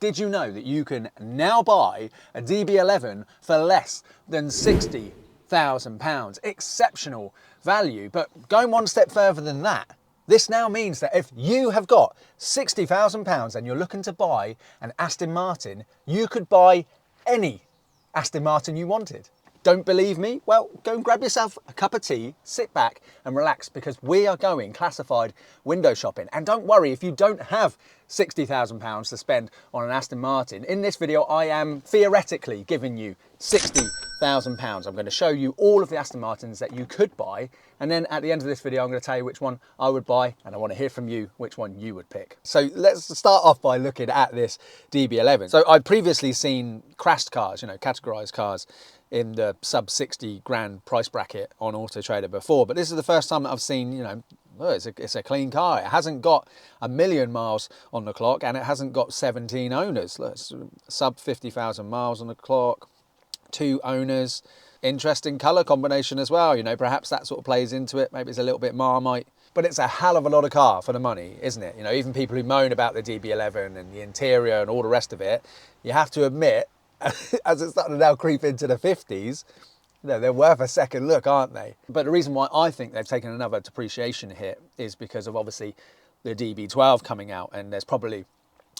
Did you know that you can now buy a DB11 for less than £60,000? Exceptional value, but going one step further than that, this now means that if you have got £60,000 and you're looking to buy an Aston Martin, you could buy any Aston Martin you wanted. Don't believe me? Well, go and grab yourself a cup of tea, sit back and relax, because we are going classified window shopping. And don't worry if you don't have £60,000 to spend on an Aston Martin. In this video, I am theoretically giving you £60,000. I'm going to show you all of the Aston Martins that you could buy. And then at the end of this video, I'm going to tell you which one I would buy. And I want to hear from you which one you would pick. So let's start off by looking at this DB11. So I'd previously seen crashed cars, categorized cars in the sub 60 grand price bracket on Auto Trader before, but this is the first time that I've seen, it's a clean car. It hasn't got 1 million miles on the clock and it hasn't got 17 owners. It's sub 50,000 miles on the clock, 2 owners. Interesting colour combination as well, perhaps that sort of plays into it. Maybe it's a little bit Marmite, but it's a hell of a lot of car for the money, isn't it? Even people who moan about the DB11 and the interior and all the rest of it, you have to admit, as it's starting to now creep into the 50s, they're worth a second look, aren't they? But the reason why I think they've taken another depreciation hit is because of obviously the DB12 coming out, and there's probably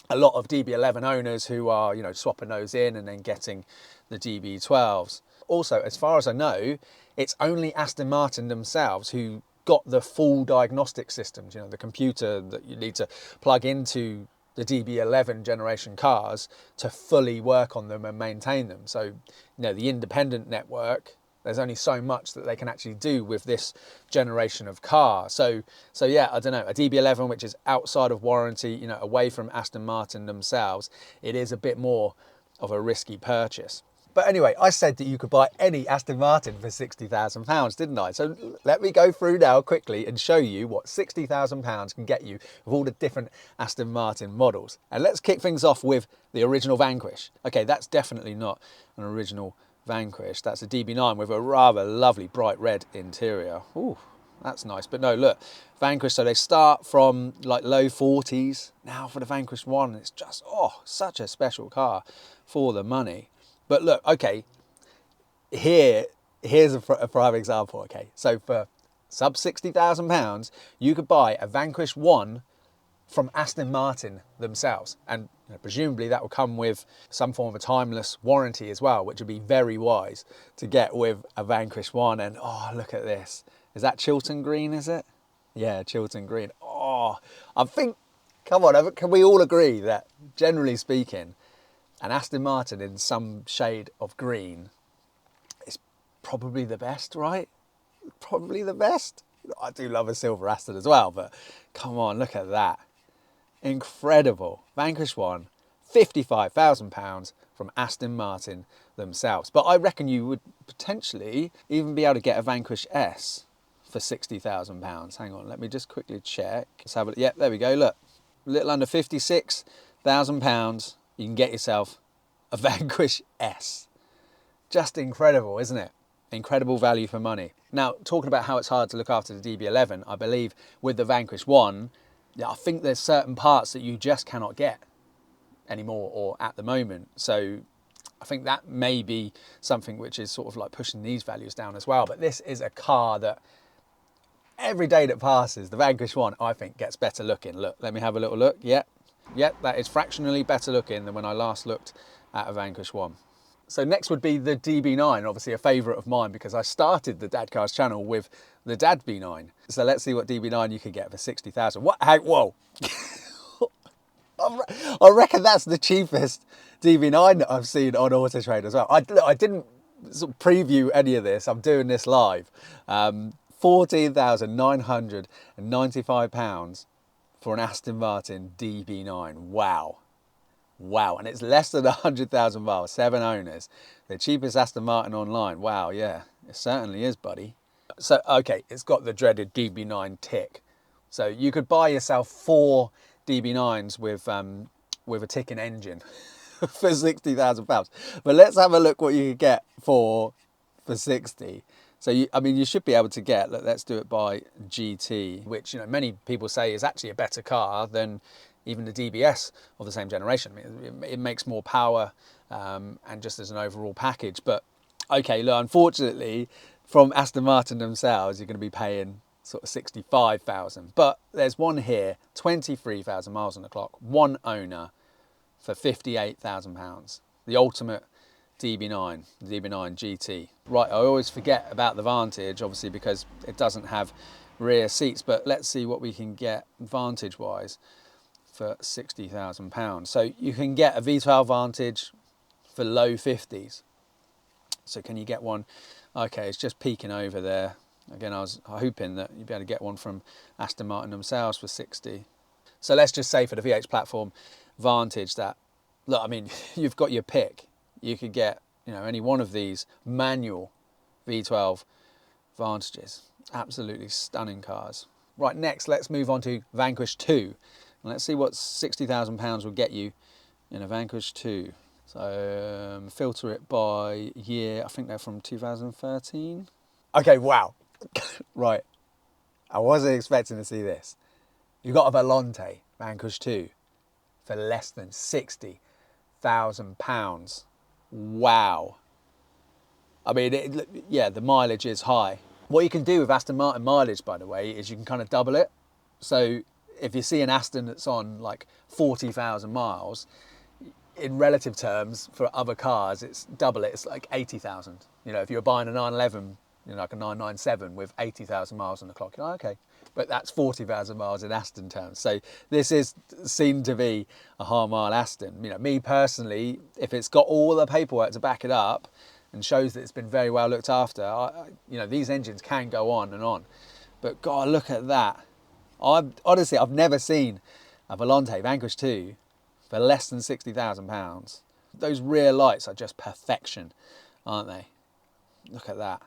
a lot of DB11 owners who are, swapping those in and then getting the DB12s. Also, as far as I know, it's only Aston Martin themselves who got the full diagnostic systems, the computer that you need to plug into the DB11 generation cars to fully work on them and maintain them. So, the independent network, there's only so much that they can actually do with this generation of car. So yeah, I don't know, a DB11 which is outside of warranty, away from Aston Martin themselves, it is a bit more of a risky purchase. But anyway, I said that you could buy any Aston Martin for £60,000, didn't I? So let me go through now quickly and show you what £60,000 can get you with all the different Aston Martin models. And let's kick things off with the original Vanquish. Okay, that's definitely not an original Vanquish. That's a DB9 with a rather lovely bright red interior. Ooh, that's nice. But no, look, Vanquish, so they start from like low 40s. Now for the Vanquish 1, it's just, such a special car for the money. But look, okay, here's a prime example, okay? So for sub £60,000, you could buy a Vanquish 1 from Aston Martin themselves. And presumably that will come with some form of a timeless warranty as well, which would be very wise to get with a Vanquish 1. And look at this. Is that Chiltern Green, is it? Yeah, Chiltern Green. I think, come on, can we all agree that generally speaking, an Aston Martin in some shade of green is probably the best, right? Probably the best. I do love a silver Aston as well, but come on, look at that. Incredible. Vanquish 1, £55,000 from Aston Martin themselves. But I reckon you would potentially even be able to get a Vanquish S for £60,000. Hang on, let me just quickly check. Let's have a look. Yep, there we go, look. A little under £56,000. You can get yourself a Vanquish S. Just incredible, isn't it? Incredible value for money. Now, talking about how it's hard to look after the DB11, I believe with the Vanquish 1, I think there's certain parts that you just cannot get anymore or at the moment. So I think that may be something which is sort of like pushing these values down as well. But this is a car that every day that passes, the Vanquish 1, I think, gets better looking. Look, let me have a little look. Yep, that is fractionally better looking than when I last looked at a Vanquish 1. So next would be the DB9, obviously a favourite of mine because I started the Dadcars channel with the Dad B9. So let's see what DB9 you can get for £60,000. What? Hey, whoa! I reckon that's the cheapest DB9 that I've seen on Auto Trader as well. I didn't sort of preview any of this. I'm doing this live. £14,995 for an Aston Martin DB9. Wow. And it's less than 100,000 miles, 7 owners. The cheapest Aston Martin online. Wow, yeah, it certainly is, buddy. So, okay, it's got the dreaded DB9 tick. So you could buy yourself 4 DB9s with a ticking engine for £60,000. But let's have a look what you could get for 60. So, you should be able to get, let's do it by GT, which, many people say is actually a better car than even the DBS of the same generation. I mean, it makes more power and just as an overall package. But okay, look, unfortunately, from Aston Martin themselves, you're going to be paying sort of 65,000. But there's one here, 23,000 miles on the clock, one owner for £58,000. The ultimate DB9, the DB9 GT. Right, I always forget about the Vantage, obviously, because it doesn't have rear seats. But let's see what we can get Vantage-wise for £60,000. So you can get a V12 Vantage for low 50s. So can you get one? Okay, it's just peeking over there. Again, I was hoping that you'd be able to get one from Aston Martin themselves for 60. So let's just say for the VH platform Vantage that, look, I mean, you've got your pick. You could get, you know, any one of these manual V12 Vantages. Absolutely stunning cars. Right, next, let's move on to Vanquish 2. And let's see what £60,000 will get you in a Vanquish 2. So filter it by year, I think they're from 2013. Okay, wow. Right, I wasn't expecting to see this. You've got a Volante Vanquish 2 for less than £60,000. Wow. I mean, yeah, the mileage is high. What you can do with Aston Martin mileage, by the way, is you can kind of double it. So if you see an Aston that's on like 40,000 miles, in relative terms for other cars, it's double it. It's like 80,000. You know, if you're buying a 911, you know, like a 997 with 80,000 miles on the clock, you're like, okay, but that's 40,000 miles in Aston terms. So this is seen to be a high mile Aston. You know, me personally, if it's got all the paperwork to back it up and shows that it's been very well looked after, you know, these engines can go on and on. But God, look at that. Honestly, I've never seen a Volante Vanquish 2 for less than £60,000. Those rear lights are just perfection, aren't they? Look at that.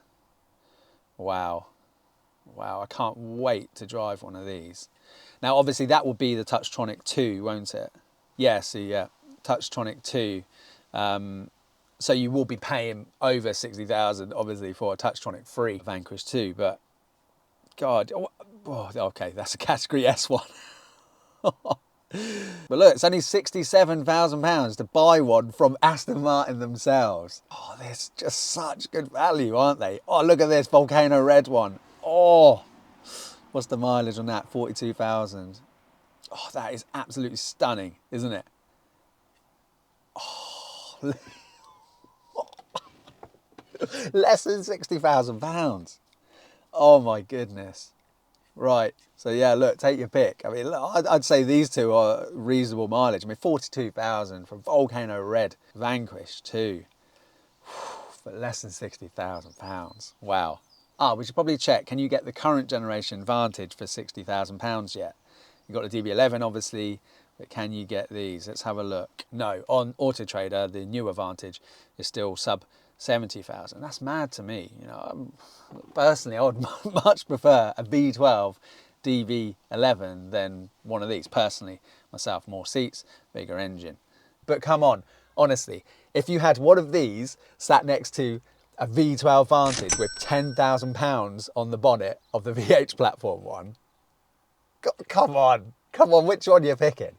Wow. Wow, I can't wait to drive one of these. Now, obviously, that will be the Touchtronic 2, won't it? Yeah, so yeah, Touchtronic 2. So you will be paying over 60,000, obviously, for a Touchtronic 3 Vanquish 2. But, God, oh, okay, that's a Category S one. But look, it's only £67,000 to buy one from Aston Martin themselves. Oh, they're just such good value, aren't they? Oh, look at this Volcano Red one. Oh, what's the mileage on that? 42,000. Oh, that is absolutely stunning, isn't it? Oh, less than £60,000. Oh my goodness. Right, so yeah, look, take your pick. I mean, look, I'd say these two are reasonable mileage. I mean, 42,000 from Volcano Red Vanquish 2, for less than £60,000. Wow. Ah, we should probably check, can you get the current generation Vantage for £60,000 yet? You've got the DB11, obviously, but can you get these? Let's have a look. No, on Auto Trader, the newer Vantage is still sub 70,000. That's mad to me. You know, personally, I would much prefer a V12 DB11 than one of these. Personally, myself, more seats, bigger engine. But come on, honestly, if you had one of these sat next to a V12 Vantage with £10,000 on the bonnet of the VH platform one, come on, which one are you picking?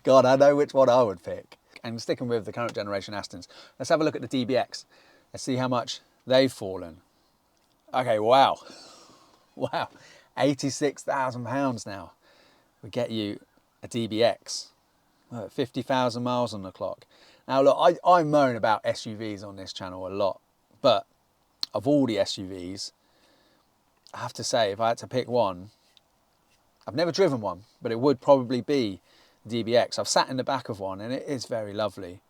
God, I know which one I would pick. And sticking with the current generation Astons, let's have a look at the DBX. Let's see how much they've fallen. Okay, wow. Wow, £86,000 now. We get you a DBX. 50,000 miles on the clock. Now look, I moan about SUVs on this channel a lot, but of all the SUVs, I have to say, if I had to pick one, I've never driven one, but it would probably be DBX. I've sat in the back of one and it is very lovely.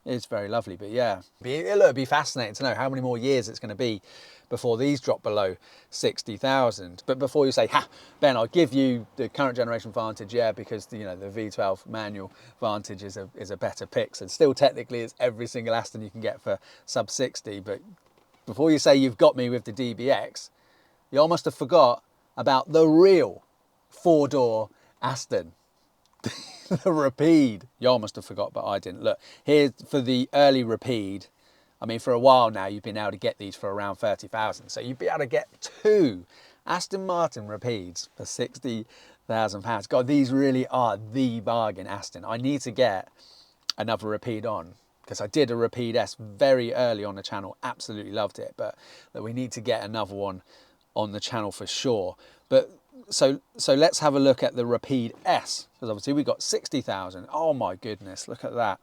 It's very lovely, but yeah. It'll be fascinating to know how many more years it's going to be before these drop below 60,000. But before you say, ha, Ben, I'll give you the current generation Vantage, yeah, because you know the V12 manual Vantage is a better pick. So still technically it's every single Aston you can get for sub 60. But before you say you've got me with the DBX, you almost have forgot about the real four-door Aston. The Rapide. You almost have forgot, but I didn't. Look, here's for the early Rapide. I mean, for a while now, you've been able to get these for around 30,000. So you'd be able to get two Aston Martin Rapides for £60,000. £60,000. God, these really are the bargain, Aston. I need to get another Rapide on, because I did a Rapide S very early on the channel, absolutely loved it, but we need to get another one on the channel for sure. But so let's have a look at the Rapide S, because obviously we got 60,000. Oh my goodness, look at that.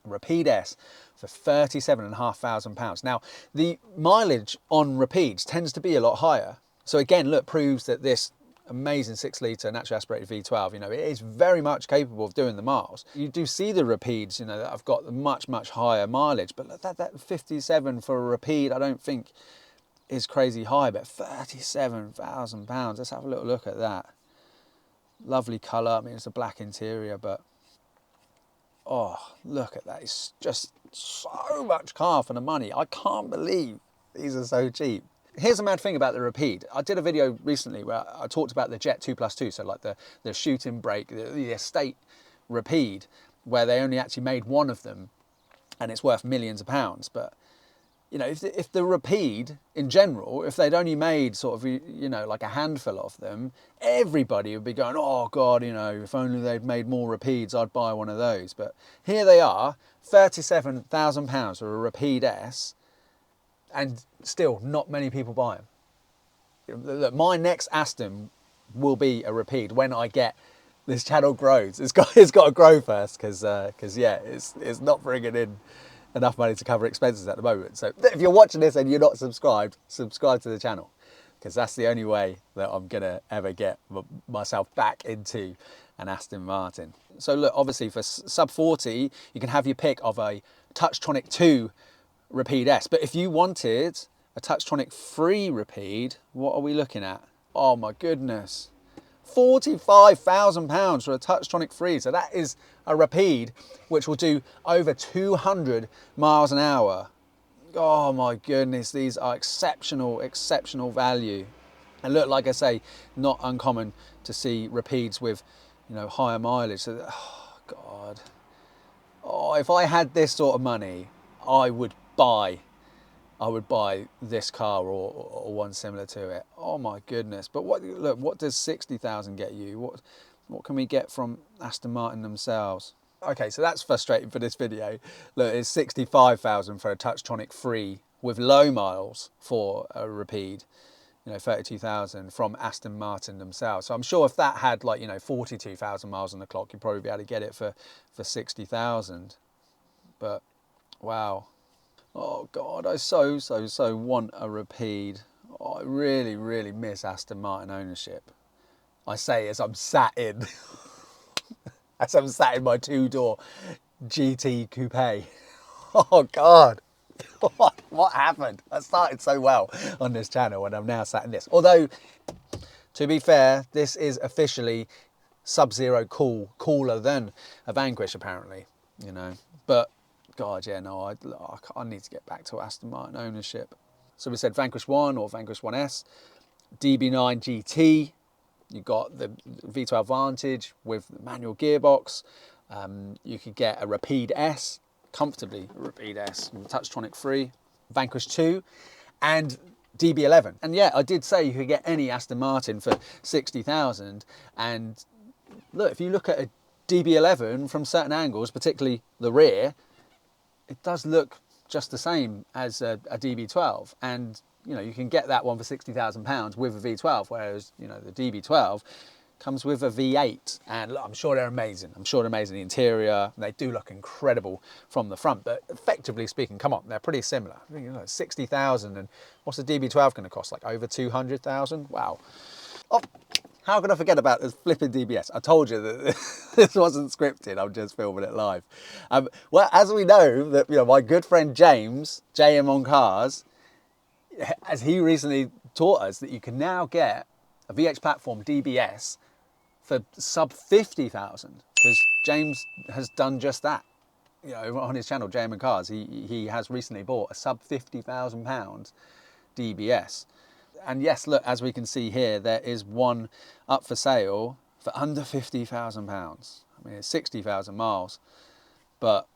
Rapide S for £37,500. Now, the mileage on Rapides tends to be a lot higher. So again, look, proves that this amazing 6-litre naturally aspirated V12, you know, it is very much capable of doing the miles. You do see the Rapides, you know, that have got much, much higher mileage, but that 57 for a Rapide, I don't think is crazy high, but £37,000. Let's have a little look at that. Lovely colour. I mean, it's a black interior, but oh, look at that. It's just so much car for the money. I can't believe these are so cheap. Here's a mad thing about the Rapide. I did a video recently where I talked about the Jet 2+2, so like the shooting brake, the estate Rapide, where they only actually made one of them and it's worth millions of pounds. But, you know, if the Rapide in general, if they'd only made sort of, you know, like a handful of them, everybody would be going, oh God, you know, if only they'd made more Rapides, I'd buy one of those. But here they are, £37,000 for a Rapide S, and still not many people buy them. Look, my next Aston will be a Rapide when I get this channel grows. It's got to grow first, because yeah, it's not bringing in enough money to cover expenses at the moment. So if you're watching this and you're not subscribed, subscribe to the channel, because that's the only way that I'm gonna ever get myself back into an Aston Martin. So look, obviously for sub 40, you can have your pick of a Touchtronic 2 Rapide S, but if you wanted a Touchtronic 3 Rapide, what are we looking at? Oh my goodness, £45,000 for a Touchtronic 3. So that is a Rapide which will do over 200 miles an hour. Oh my goodness, these are exceptional value. And look, like I say, not uncommon to see Rapides with, you know, higher mileage. So, oh God, oh, if I had this sort of money, I would buy this car or one similar to it. Oh my goodness. But what does 60,000 get you? What can we get from Aston Martin themselves? Okay, so that's frustrating for this video. Look, it's 65,000 for a Touchtronic 3 with low miles for a Rapide, you know, 32,000 from Aston Martin themselves. So I'm sure if that had, like, you know, 42,000 miles on the clock, you'd probably be able to get it for 60,000. But wow. Oh God, I so want a Rapide. Oh, I really miss Aston Martin ownership. I say as I'm sat in, as I'm sat in my 2-door GT coupe. Oh God, what happened? I started so well on this channel and I'm now sat in this. Although, to be fair, this is officially Sub-Zero cooler than a Vanquish apparently, you know, but God, yeah, no, I need to get back to Aston Martin ownership. So we said Vanquish 1 or Vanquish 1S, DB9 GT, you got the V12 Vantage with the manual gearbox. You could get a Rapide S, comfortably a Rapide S, with Touchtronic 3, Vanquish 2, and DB11. And yeah, I did say you could get any Aston Martin for 60,000. And look, if you look at a DB11 from certain angles, particularly the rear, it does look just the same as a DB12, and you know, you can get that one for £60,000 with a V12, whereas, you know, the DB12 comes with a V8, and look, I'm sure they're amazing. I'm sure they're amazing. The interior, they do look incredible from the front, but effectively speaking, come on, they're pretty similar. I think, you know, 60,000, and what's the DB12 going to cost? Like over 200,000? Wow. Oh, how could I forget about this flipping DBS? I told you that this wasn't scripted. I'm just filming it live. Well, as we know, that, you know, my good friend James, JM on Cars, as he recently taught us, that you can now get a VH platform DBS for sub 50,000, because James has done just that. You know, on his channel, JM on Cars, he has recently bought a sub £50,000 DBS. And yes, look, as we can see here, there is one up for sale for under £50,000. I mean, it's 60,000 miles, but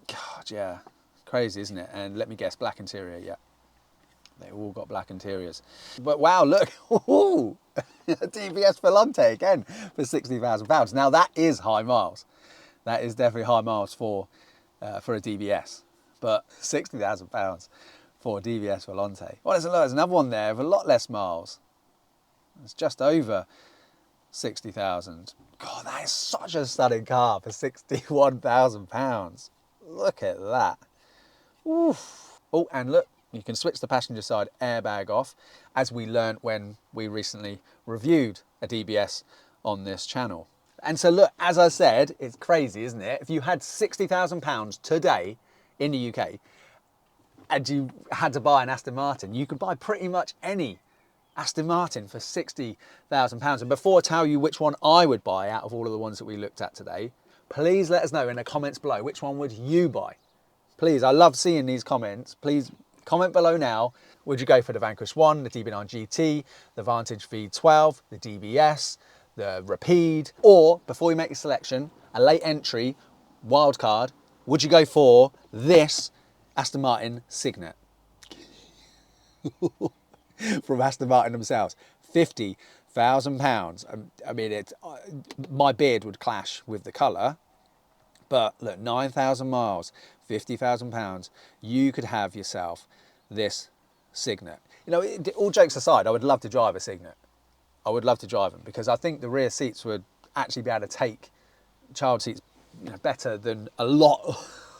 God, yeah, crazy, isn't it? And let me guess, black interior, yeah. They all got black interiors. But wow, look, ooh, a DBS Volante again for £60,000. Now that is high miles. That is definitely high miles for a DBS. But £60,000 for a DBS Volante. Well, there's another one there with a lot less miles. It's just over 60,000. God, that is such a stunning car for £61,000. Look at that. Oof. Oh, and look, you can switch the passenger side airbag off, as we learnt when we recently reviewed a DBS on this channel. And so look, as I said, it's crazy, isn't it? If you had £60,000 today in the UK and you had to buy an Aston Martin, you could buy pretty much any Aston Martin for £60,000. And before I tell you which one I would buy out of all of the ones that we looked at today, please let us know in the comments below, which one would you buy? Please, I love seeing these comments. Please comment below now. Would you go for the Vanquish 1, the DB9 GT, the Vantage V12, the DBS, the Rapide, or before you make your selection, a late entry, Wildcard, would you go for this Aston Martin Signet? From Aston Martin themselves, £50,000. I mean, my beard would clash with the colour, but look, 9,000 miles, £50,000. You could have yourself this Signet. You know, all jokes aside, I would love to drive a Signet. I would love to drive them because I think the rear seats would actually be able to take child seats, you know, better than a lot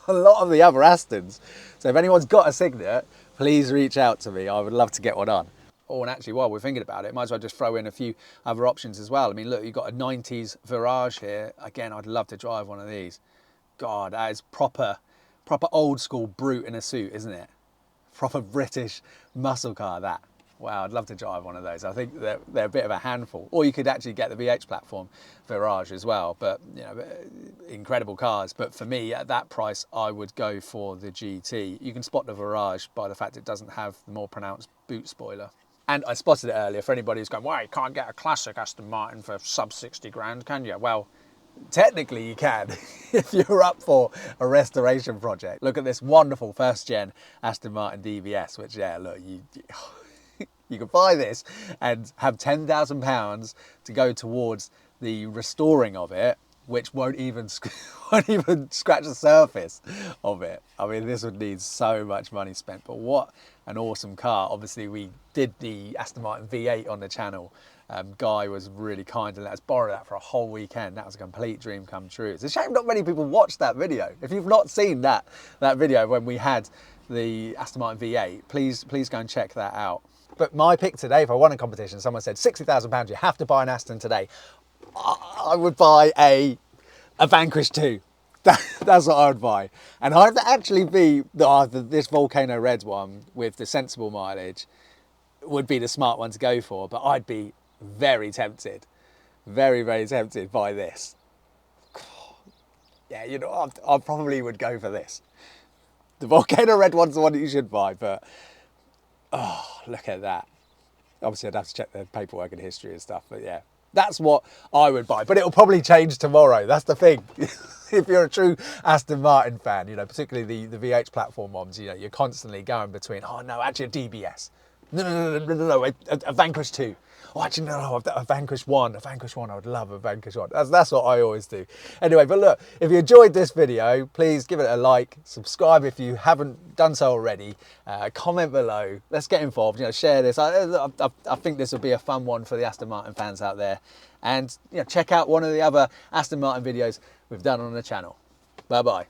of the other Astons. So if anyone's got a Signet, please reach out to me. I would love to get one on. Oh, and actually, while we're thinking about it, might as well just throw in a few other options as well. I mean, look, you've got a 90s Virage here. Again, I'd love to drive one of these. God, that is proper old school brute in a suit, isn't it? Proper British muscle car, that. Wow, I'd love to drive one of those. I think they're a bit of a handful. Or you could actually get the VH platform Virage as well. But, you know, incredible cars. But for me, at that price, I would go for the GT. You can spot the Virage by the fact it doesn't have the more pronounced boot spoiler. And I spotted it earlier for anybody who's going, well, you can't get a classic Aston Martin for sub 60 grand, can you? Well, technically you can, if you're up for a restoration project. Look at this wonderful first gen Aston Martin DBS, which, yeah, look, you can buy this and have £10,000 to go towards the restoring of it, which won't even scratch the surface of it. I mean, this would need so much money spent, but what an awesome car. Obviously, we did the Aston Martin V8 on the channel. Guy was really kind and let us borrow that for a whole weekend. That was a complete dream come true. It's a shame not many people watched that video. If you've not seen that video when we had the Aston Martin V8, please go and check that out. But my pick today, if I won a competition, someone said £60,000, you have to buy an Aston today. I would buy a Vanquish 2. That's what I would buy. And I'd actually be, this Volcano Red one with the sensible mileage would be the smart one to go for, but I'd be very tempted, very, very tempted by this. Yeah, you know, I probably would go for this. The Volcano Red one's the one that you should buy, but oh, look at that. Obviously, I'd have to check the paperwork and history and stuff, but yeah, that's what I would buy. But it'll probably change tomorrow. That's the thing. If you're a true Aston Martin fan, you know, particularly the VH platform ones, you know, you're constantly going between, oh no, actually a DBS. No, a Vanquish 2. Oh, actually, no, a Vanquish 1. A Vanquish 1, I would love a Vanquish 1. That's what I always do. Anyway, but look, if you enjoyed this video, please give it a like, subscribe if you haven't done so already, comment below. Let's get involved, you know, share this. I think this will be a fun one for the Aston Martin fans out there. And, you know, check out one of the other Aston Martin videos we've done on the channel. Bye-bye.